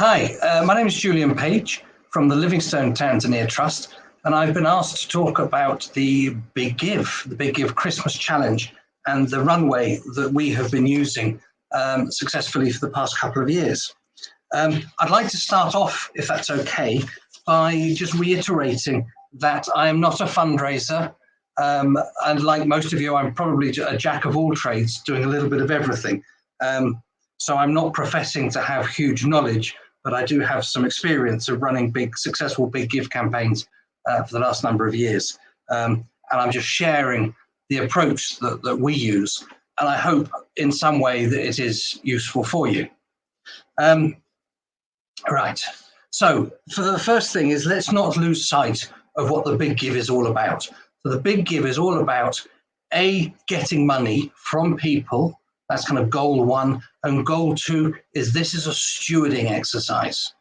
Hi, my name is Julian Page from the Livingstone Tanzania Trust, and I've been asked to talk about the Big Give Christmas Challenge, and the runway that we have been using successfully for the past couple of years. I'd like to start off, if that's okay, by just reiterating that I am not a fundraiser, and like most of you, I'm probably a jack of all trades, doing a little bit of everything. So I'm not professing to have huge knowledge, but I do have some experience of running successful Big Give campaigns for the last number of years. And I'm just sharing the approach that we use, and I hope in some way that it is useful for you. Right, so for the first thing is, let's not lose sight of what the Big Give is all about. So the Big Give is all about, getting money from people. That's kind of goal one. And goal two is, this is a stewarding exercise.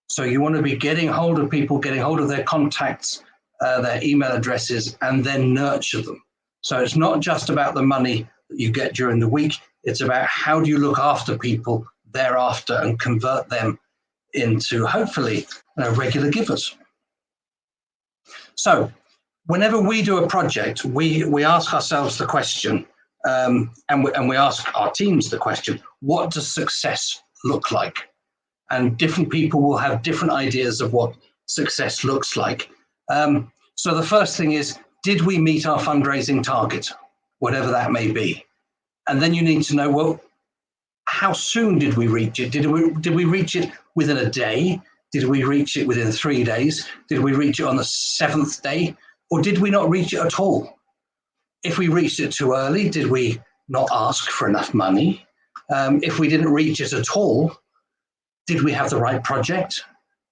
So you want to be getting hold of people, getting hold of their contacts, their email addresses, and then nurture them. So it's not just about the money that you get during the week. It's about how do you look after people thereafter and convert them into, hopefully, regular givers. So whenever we do a project, we ask ourselves the question, and we ask our teams the question, what does success look like? And different people will have different ideas of what success looks like. So the first thing is, did we meet our fundraising target, whatever that may be? And then you need to know, well, how soon did we reach it? Did we reach it within a day? Did we reach it within 3 days? Did we reach it on the 7th day? Or did we not reach it at all? If we reached it too early, did we not ask for enough money? If we didn't reach it at all, did we have the right project?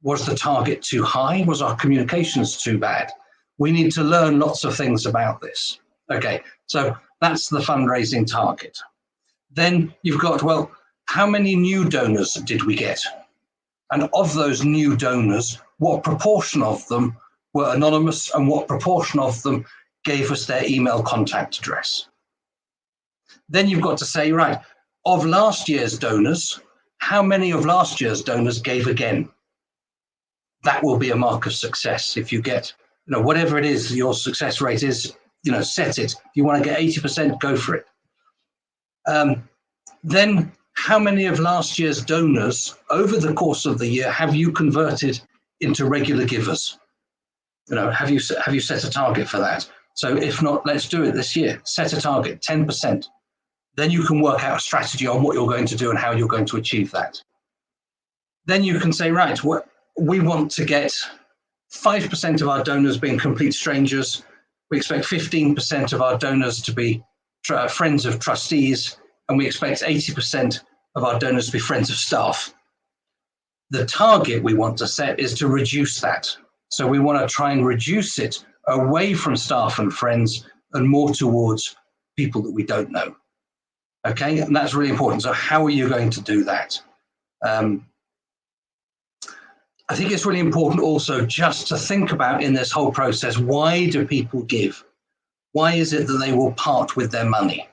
Was the target too high? Was our communications too bad? We need to learn lots of things about this. Okay, so that's the fundraising target. Then you've got, well, how many new donors did we get? And of those new donors, what proportion of them were anonymous and what proportion of them gave us their email contact address? Then you've got to say, right, of last year's donors, how many of last year's donors gave again? That will be a mark of success. If you get, whatever it is your success rate is, set it. If you want to get 80%, go for it. Then how many of last year's donors over the course of the year have you converted into regular givers? Have you set a target for that? So if not, let's do it this year. Set a target, 10%. Then you can work out a strategy on what you're going to do and how you're going to achieve that. Then you can say, right, we want to get 5% of our donors being complete strangers. We expect 15% of our donors to be friends of trustees, and we expect 80% of our donors to be friends of staff. The target we want to set is to reduce that. So we want to try and reduce it away from staff and friends and more towards people that we don't know. Okay, and that's really important. So how are you going to do that? I think it's really important also just to think about in this whole process, why do people give? Why is it that they will part with their money?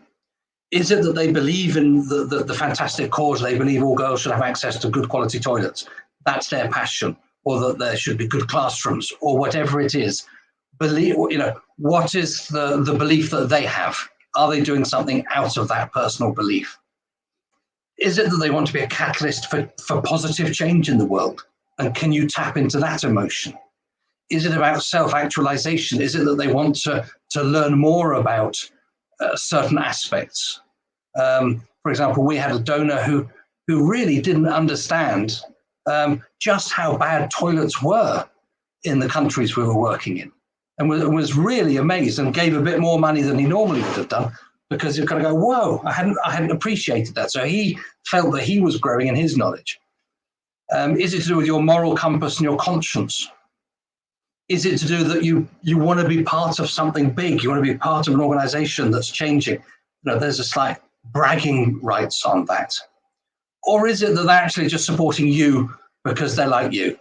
Is it that they believe in the fantastic cause? They believe all girls should have access to good quality toilets. That's their passion. Or that there should be good classrooms, or whatever it is. What is the belief that they have? Are they doing something out of that personal belief? Is it that they want to be a catalyst for positive change in the world? And can you tap into that emotion? Is it about self-actualization? Is it that they want to learn more about certain aspects? For example, we had a donor who really didn't understand just how bad toilets were in the countries we were working in, and was really amazed and gave a bit more money than he normally would have done, because you're going to go, whoa, I hadn't appreciated that. So he felt that he was growing in his knowledge. Is it to do with your moral compass and your conscience? Is it to do that you want to be part of something big? You want to be part of an organization that's changing? There's a slight bragging rights on that. Or is it that they're actually just supporting you because they're like you?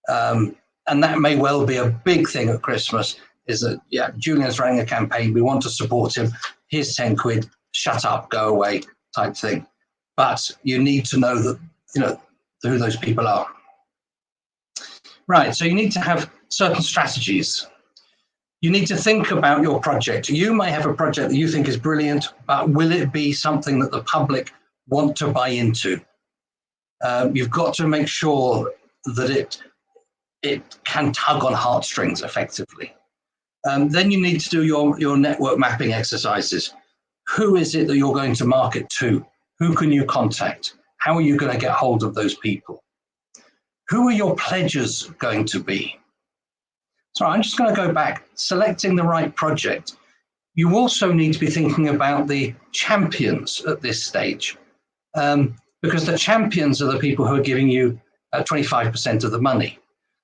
And that may well be a big thing at Christmas, is that, yeah, Julian's running a campaign, we want to support him, here's 10 quid, shut up, go away type thing. But you need to know that, who those people are. Right, so you need to have certain strategies. You need to think about your project. You may have a project that you think is brilliant, but will it be something that the public want to buy into? You've got to make sure that it can tug on heartstrings effectively. Then you need to do your network mapping exercises. Who is it that you're going to market to? Who can you contact? How are you going to get hold of those people? Who are your pledges going to be? So I'm just going to go back, selecting the right project. You also need to be thinking about the champions at this stage, because the champions are the people who are giving you 25% of the money.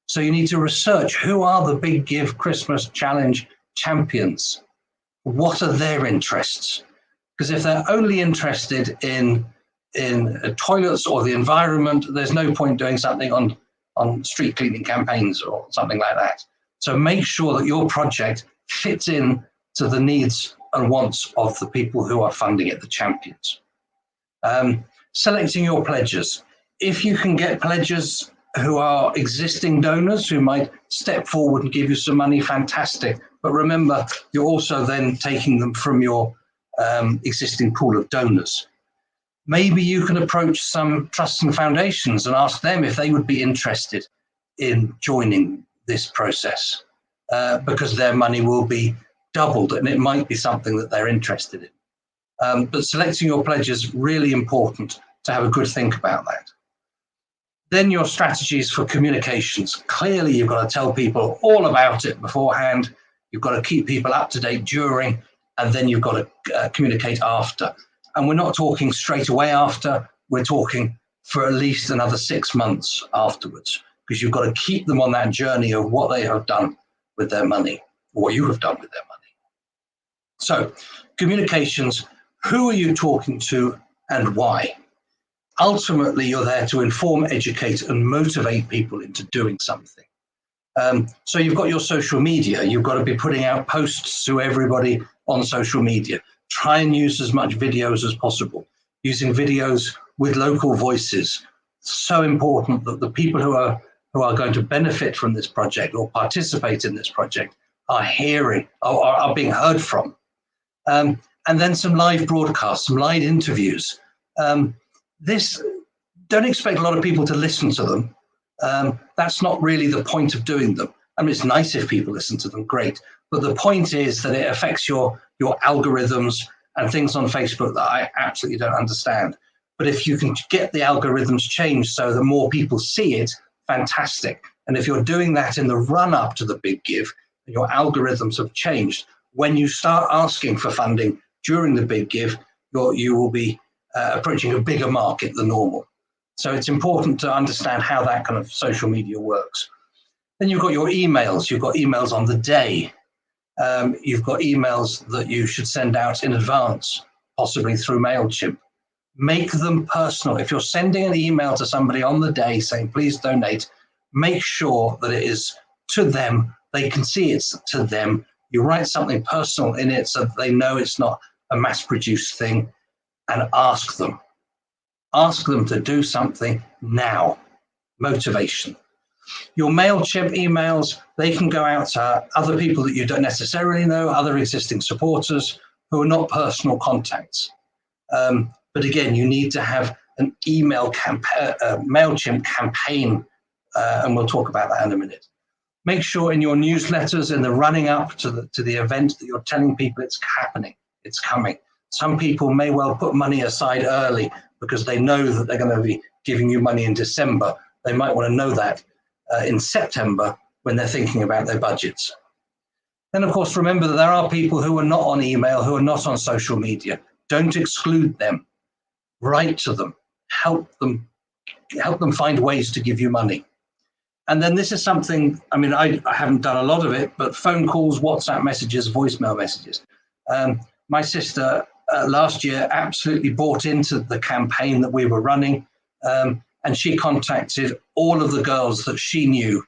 So you need to research who are the Big Give Christmas Challenge champions. What are their interests? Because if they're only interested in toilets or the environment, there's no point doing something on street cleaning campaigns or something like that. So make sure that your project fits in to the needs and wants of the people who are funding it, the champions. Selecting your pledges. If you can get pledges who are existing donors who might step forward and give you some money, fantastic. But remember, you're also then taking them from your existing pool of donors. Maybe you can approach some trusts and foundations and ask them if they would be interested in joining this process, because their money will be doubled and it might be something that they're interested in. But selecting your pledge is really important to have a good think about that. Then your strategies for communications. Clearly, you've got to tell people all about it beforehand. You've got to keep people up to date during, and then you've got to communicate after. And we're not talking straight away after, we're talking for at least another 6 months afterwards, because you've got to keep them on that journey of what they have done with their money, or what you have done with their money. So communications, who are you talking to and why? Ultimately, you're there to inform, educate, and motivate people into doing something. So you've got your social media. You've got to be putting out posts to everybody on social media. Try and use as much videos as possible. Using videos with local voices. So important that the people who are going to benefit from this project or participate in this project are being heard from. And then some live broadcasts, some live interviews. Don't expect a lot of people to listen to them. That's not really the point of doing them. I mean, it's nice if people listen to them, great. But the point is that it affects your algorithms and things on Facebook that I absolutely don't understand. But if you can get the algorithms changed so that more people see it, fantastic. And if you're doing that in the run up to the big give, and your algorithms have changed, when you start asking for funding during the big give, you will be approaching a bigger market than normal. So it's important to understand how that kind of social media works. Then you've got your emails. You've got emails on the day. You've got emails that you should send out in advance, possibly through MailChimp. Make them personal. If you're sending an email to somebody on the day saying, please donate, make sure that it is to them. They can see it's to them. You write something personal in it so that they know it's not a mass-produced thing, and ask them. Ask them to do something now. Motivation. Your MailChimp emails, they can go out to other people that you don't necessarily know, other existing supporters who are not personal contacts. But again, you need to have an MailChimp campaign, and we'll talk about that in a minute. Make sure in your newsletters in the running up to the event that you're telling people it's happening, it's coming. Some people may well put money aside early because they know that they're going to be giving you money in December. They might want to know that in September when they're thinking about their budgets. Then, of course, remember that there are people who are not on email, who are not on social media. Don't exclude them. Write to them. Help them find ways to give you money. And then this is something, I mean, I haven't done a lot of it, but phone calls, WhatsApp messages, voicemail messages. My sister last year absolutely bought into the campaign that we were running, and she contacted all of the girls that she knew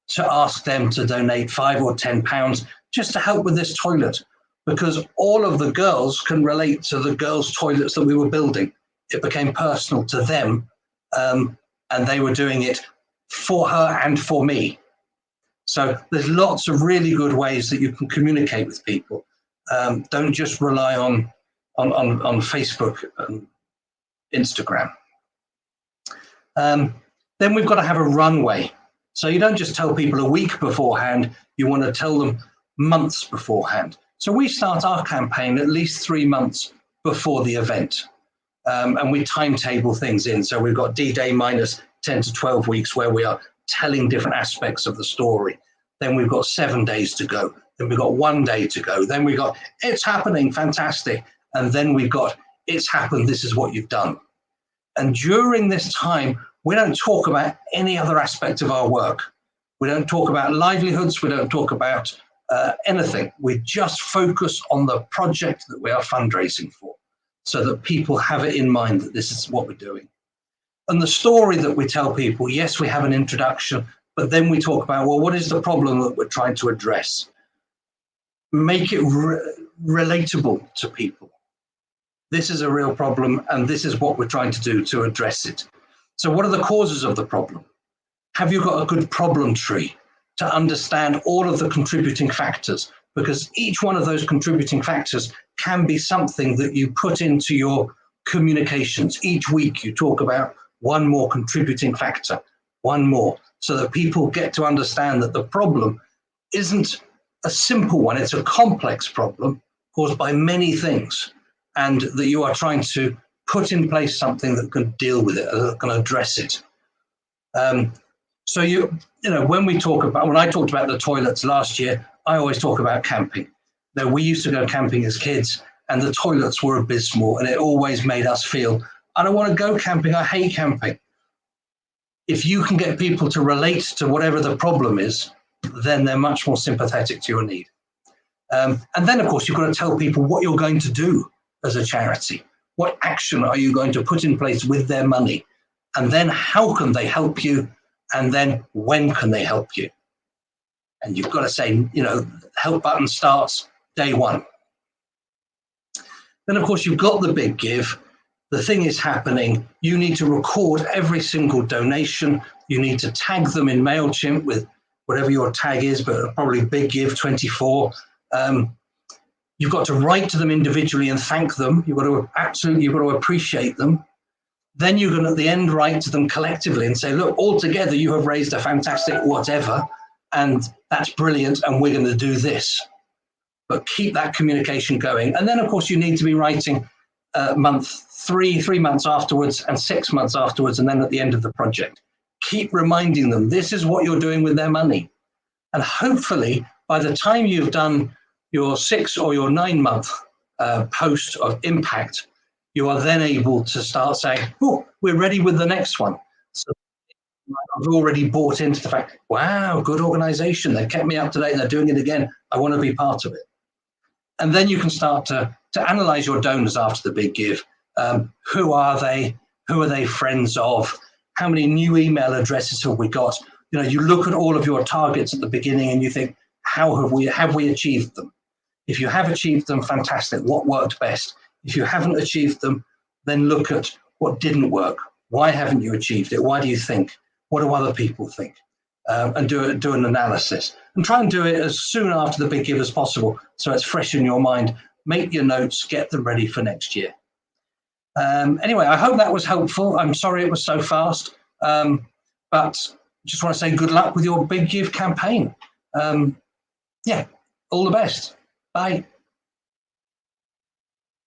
to ask them to donate £5 or £10 just to help with this toilet, because all of the girls can relate to the girls' toilets that we were building. It became personal to them, and they were doing it for her and for me. So there's lots of really good ways that you can communicate with people. Don't just rely on Facebook and Instagram. Then we've got to have a runway. So you don't just tell people a week beforehand, you want to tell them months beforehand. So we start our campaign at least 3 months before the event. And we timetable things in. So we've got D-Day minus 10 to 12 weeks where we are telling different aspects of the story. Then we've got 7 days to go. Then we've got 1 day to go. Then we've got, it's happening, fantastic. And then we've got, it's happened, this is what you've done. And during this time, we don't talk about any other aspect of our work. We don't talk about livelihoods. We don't talk about anything. We just focus on the project that we are fundraising for, so that people have it in mind that this is what we're doing. And the story that we tell people, yes, we have an introduction, but then we talk about, well, what is the problem that we're trying to address? Make it relatable to people. This is a real problem, and this is what we're trying to do to address it. So what are the causes of the problem? Have you got a good problem tree to understand all of the contributing factors? Because each one of those contributing factors can be something that you put into your communications. Each week you talk about one more contributing factor, one more, so that people get to understand that the problem isn't a simple one, it's a complex problem caused by many things, and that you are trying to put in place something that can deal with it, that can address it. So you know, when I talked about the toilets last year, I always talk about camping. Now, we used to go camping as kids, and the toilets were abysmal, and it always made us feel, I don't want to go camping, I hate camping. If you can get people to relate to whatever the problem is, then they're much more sympathetic to your need. And then, of course, you've got to tell people what you're going to do as a charity. What action are you going to put in place with their money? And then how can they help you? And then when can they help you? And you've got to say, you know, help button starts day one. Then, of course, you've got the big give. The thing is happening. You need to record every single donation. You need to tag them in MailChimp with whatever your tag is, but probably Big Give 24. You've got to write to them individually and thank them. You've got to appreciate them. Then you can at the end write to them collectively and say, look, all together you have raised a fantastic whatever, and that's brilliant, and we're going to do this. But keep that communication going. And then, of course, you need to be writing month 3 months afterwards, and 6 months afterwards, and then at the end of the project. Keep reminding them this is what you're doing with their money. And hopefully, by the time you've done your 6 or your 9 month post of impact, you are then able to start saying, oh, we're ready with the next one. So I've already bought into the fact, wow, good organization. They kept me up to date and they're doing it again. I want to be part of it. And then you can start to analyze your donors after the big give. Who are they? Who are they friends of? How many new email addresses have we got? You know, you look at all of your targets at the beginning and you think, how have we achieved them? If you have achieved them, fantastic. What worked best? If you haven't achieved them, then look at what didn't work. Why haven't you achieved it? Why do you think? What do other people think? And do an analysis. And try and do it as soon after the big give as possible, so it's fresh in your mind. Make your notes, get them ready for next year. Anyway, I hope that was helpful. I'm sorry it was so fast, but just want to say good luck with your big give campaign. Yeah, all the best. Bye.